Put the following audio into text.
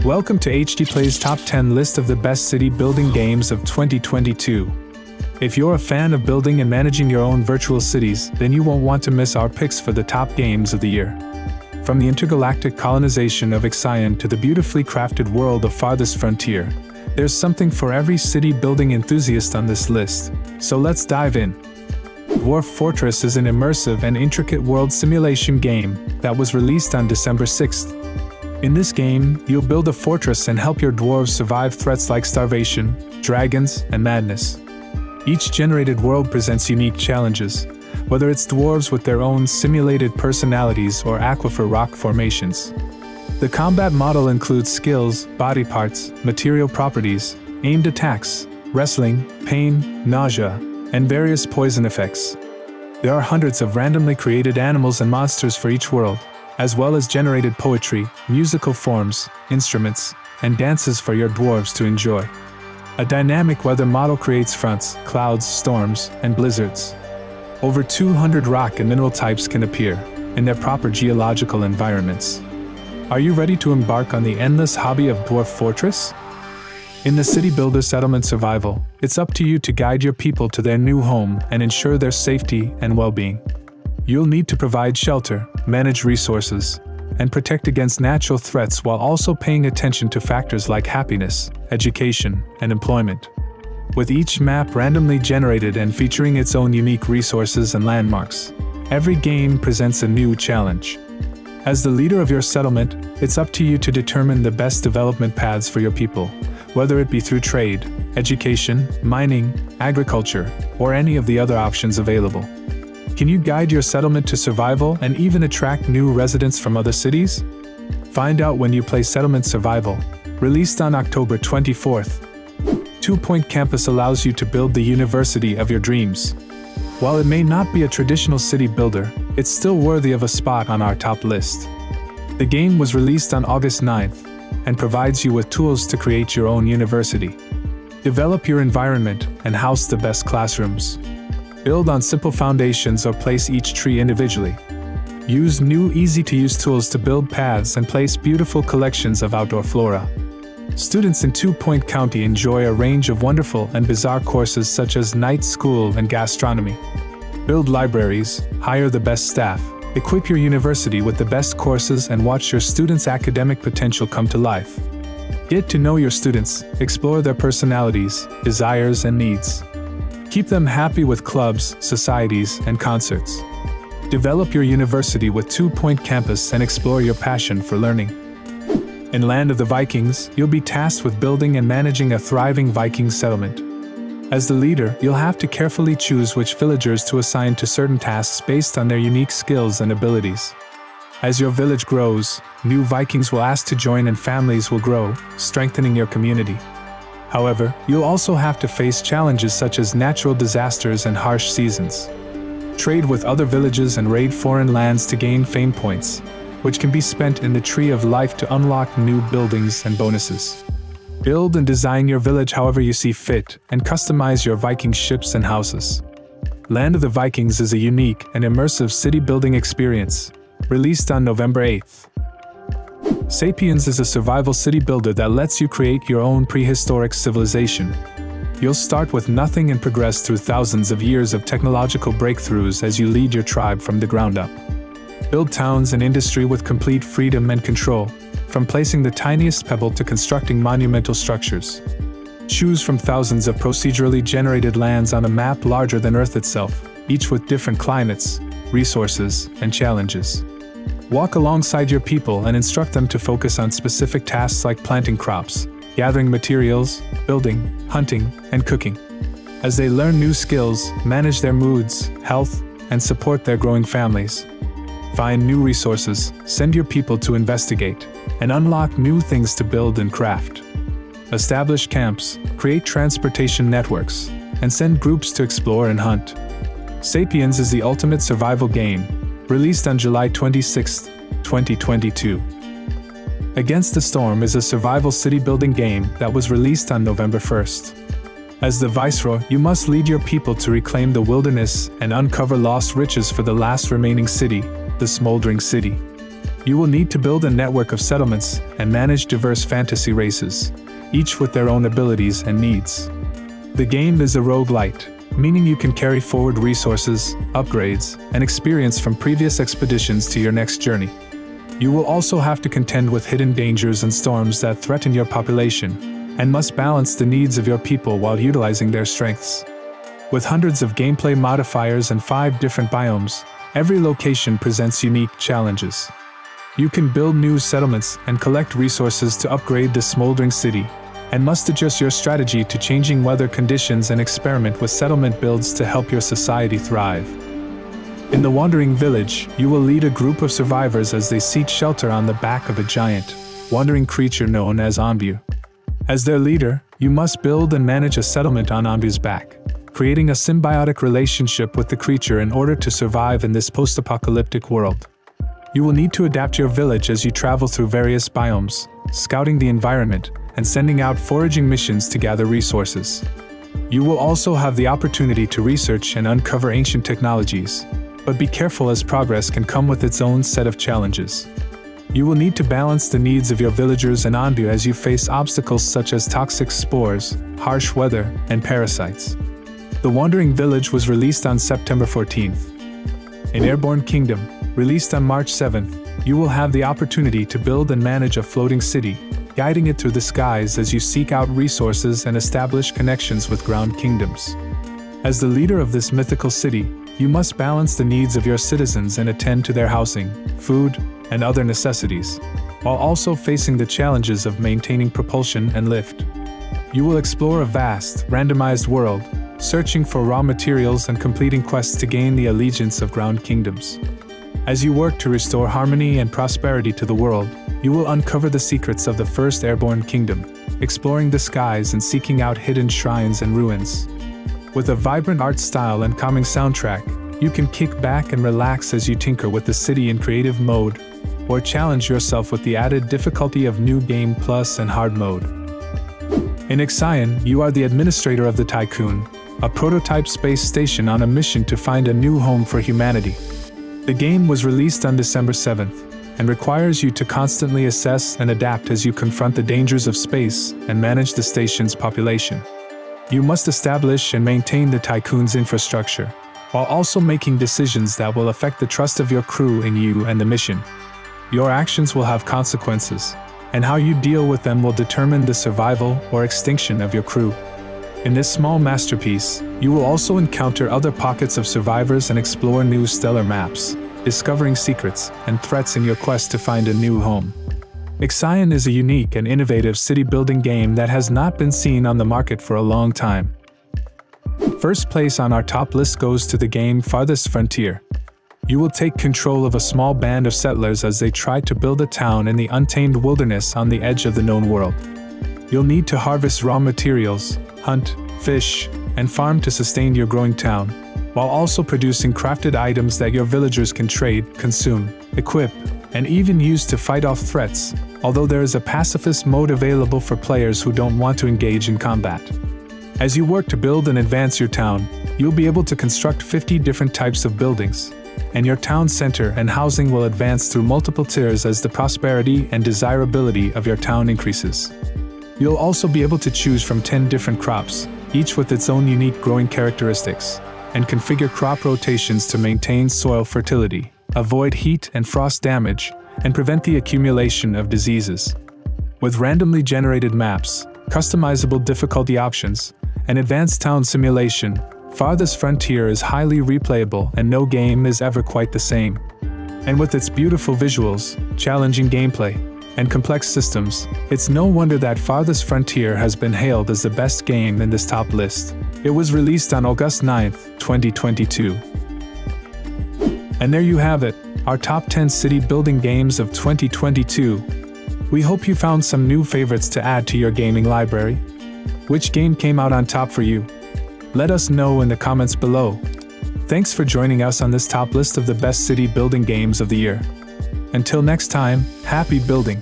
Welcome to HDPLAY's Top 10 list of the best city building games of 2022. If you're a fan of building and managing your own virtual cities, then you won't want to miss our picks for the top games of the year. From the intergalactic colonization of Ixion to the beautifully crafted world of Farthest Frontier, there's something for every city building enthusiast on this list. So let's dive in. Dwarf Fortress is an immersive and intricate world simulation game that was released on December 6th. In this game, you'll build a fortress and help your dwarves survive threats like starvation, dragons, and madness. Each generated world presents unique challenges, whether it's dwarves with their own simulated personalities or aquifer rock formations. The combat model includes skills, body parts, material properties, aimed attacks, wrestling, pain, nausea, and various poison effects. There are hundreds of randomly created animals and monsters for each world, as well as generated poetry, musical forms, instruments, and dances for your dwarves to enjoy. A dynamic weather model creates fronts, clouds, storms, and blizzards. Over 200 rock and mineral types can appear in their proper geological environments. Are you ready to embark on the endless hobby of Dwarf Fortress? In the City Builder Settlement Survival, it's up to you to guide your people to their new home and ensure their safety and well-being. You'll need to provide shelter, manage resources, and protect against natural threats while also paying attention to factors like happiness, education, and employment. With each map randomly generated and featuring its own unique resources and landmarks, every game presents a new challenge. As the leader of your settlement, it's up to you to determine the best development paths for your people, whether it be through trade, education, mining, agriculture, or any of the other options available. Can you guide your settlement to survival and even attract new residents from other cities? Find out when you play Settlement Survival. Released on October 24th. 2 Point Campus allows you to build the university of your dreams. While it may not be a traditional city builder, it's still worthy of a spot on our top list. The game was released on August 9th and provides you with tools to create your own university. Develop your environment and house the best classrooms. Build on simple foundations or place each tree individually. Use new easy-to-use tools to build paths and place beautiful collections of outdoor flora. Students in 2 Point County enjoy a range of wonderful and bizarre courses such as night school and gastronomy. Build libraries, hire the best staff, equip your university with the best courses and watch your students' academic potential come to life. Get to know your students, explore their personalities, desires, and needs. Keep them happy with clubs, societies, and concerts. Develop your university with 2 Point Campus and explore your passion for learning. In Land of the Vikings, you'll be tasked with building and managing a thriving Viking settlement. As the leader, you'll have to carefully choose which villagers to assign to certain tasks based on their unique skills and abilities. As your village grows, new Vikings will ask to join and families will grow, strengthening your community. However, you'll also have to face challenges such as natural disasters and harsh seasons. Trade with other villages and raid foreign lands to gain fame points, which can be spent in the Tree of Life to unlock new buildings and bonuses. Build and design your village however you see fit, and customize your Viking ships and houses. Land of the Vikings is a unique and immersive city-building experience, released on November 8th. Sapiens is a survival city builder that lets you create your own prehistoric civilization. You'll start with nothing and progress through thousands of years of technological breakthroughs as you lead your tribe from the ground up. Build towns and industry with complete freedom and control, from placing the tiniest pebble to constructing monumental structures. Choose from thousands of procedurally generated lands on a map larger than Earth itself, each with different climates, resources, and challenges. Walk alongside your people and instruct them to focus on specific tasks like planting crops, gathering materials, building, hunting, and cooking. As they learn new skills, manage their moods, health, and support their growing families. Find new resources, send your people to investigate, and unlock new things to build and craft. Establish camps, create transportation networks, and send groups to explore and hunt. Sapiens is the ultimate survival game, released on July 26, 2022. Against the Storm is a survival city-building game that was released on November 1st. As the Viceroy, you must lead your people to reclaim the wilderness and uncover lost riches for the last remaining city, the Smoldering City. You will need to build a network of settlements and manage diverse fantasy races, each with their own abilities and needs. The game is a roguelite, meaning you can carry forward resources, upgrades, and experience from previous expeditions to your next journey. You will also have to contend with hidden dangers and storms that threaten your population, and must balance the needs of your people while utilizing their strengths. With hundreds of gameplay modifiers and 5 different biomes, every location presents unique challenges. You can build new settlements and collect resources to upgrade the smoldering city, and must adjust your strategy to changing weather conditions and experiment with settlement builds to help your society thrive. In the Wandering Village, you will lead a group of survivors as they seek shelter on the back of a giant, wandering creature known as Onbu. As their leader, you must build and manage a settlement on Onbu's back, creating a symbiotic relationship with the creature in order to survive in this post-apocalyptic world. You will need to adapt your village as you travel through various biomes, scouting the environment, and sending out foraging missions to gather resources. You will also have the opportunity to research and uncover ancient technologies, but be careful as progress can come with its own set of challenges. You will need to balance the needs of your villagers and Onbu as you face obstacles such as toxic spores, harsh weather, and parasites. The Wandering Village was released on September 14th. In Airborne Kingdom, released on March 7th, you will have the opportunity to build and manage a floating city, guiding it through the skies as you seek out resources and establish connections with ground kingdoms. As the leader of this mythical city, you must balance the needs of your citizens and attend to their housing, food, and other necessities, while also facing the challenges of maintaining propulsion and lift. You will explore a vast, randomized world, searching for raw materials and completing quests to gain the allegiance of ground kingdoms. As you work to restore harmony and prosperity to the world, you will uncover the secrets of the first Airborne Kingdom, exploring the skies and seeking out hidden shrines and ruins. With a vibrant art style and calming soundtrack, you can kick back and relax as you tinker with the city in creative mode, or challenge yourself with the added difficulty of New Game Plus and Hard Mode. In Ixion, you are the administrator of the Tycoon, a prototype space station on a mission to find a new home for humanity. The game was released on December 7th, and requires you to constantly assess and adapt as you confront the dangers of space and manage the station's population. You must establish and maintain the Tycoon's infrastructure, while also making decisions that will affect the trust of your crew in you and the mission. Your actions will have consequences, and how you deal with them will determine the survival or extinction of your crew. In this small masterpiece, you will also encounter other pockets of survivors and explore new stellar maps, discovering secrets and threats in your quest to find a new home. Ixion is a unique and innovative city-building game that has not been seen on the market for a long time. First place on our top list goes to the game Farthest Frontier. You will take control of a small band of settlers as they try to build a town in the untamed wilderness on the edge of the known world. You'll need to harvest raw materials, hunt, fish, and farm to sustain your growing town, while also producing crafted items that your villagers can trade, consume, equip, and even use to fight off threats, although there is a pacifist mode available for players who don't want to engage in combat. As you work to build and advance your town, you'll be able to construct 50 different types of buildings, and your town center and housing will advance through multiple tiers as the prosperity and desirability of your town increases. You'll also be able to choose from 10 different crops, each with its own unique growing characteristics, and configure crop rotations to maintain soil fertility, avoid heat and frost damage, and prevent the accumulation of diseases. With randomly generated maps, customizable difficulty options, and advanced town simulation, Farthest Frontier is highly replayable and no game is ever quite the same. And with its beautiful visuals, challenging gameplay, and complex systems, it's no wonder that Farthest Frontier has been hailed as the best game in this top list. It was released on August 9th, 2022. And there you have it, our top 10 city building games of 2022. We hope you found some new favorites to add to your gaming library. Which game came out on top for you? Let us know in the comments below. Thanks for joining us on this top list of the best city building games of the year. Until next time, happy building!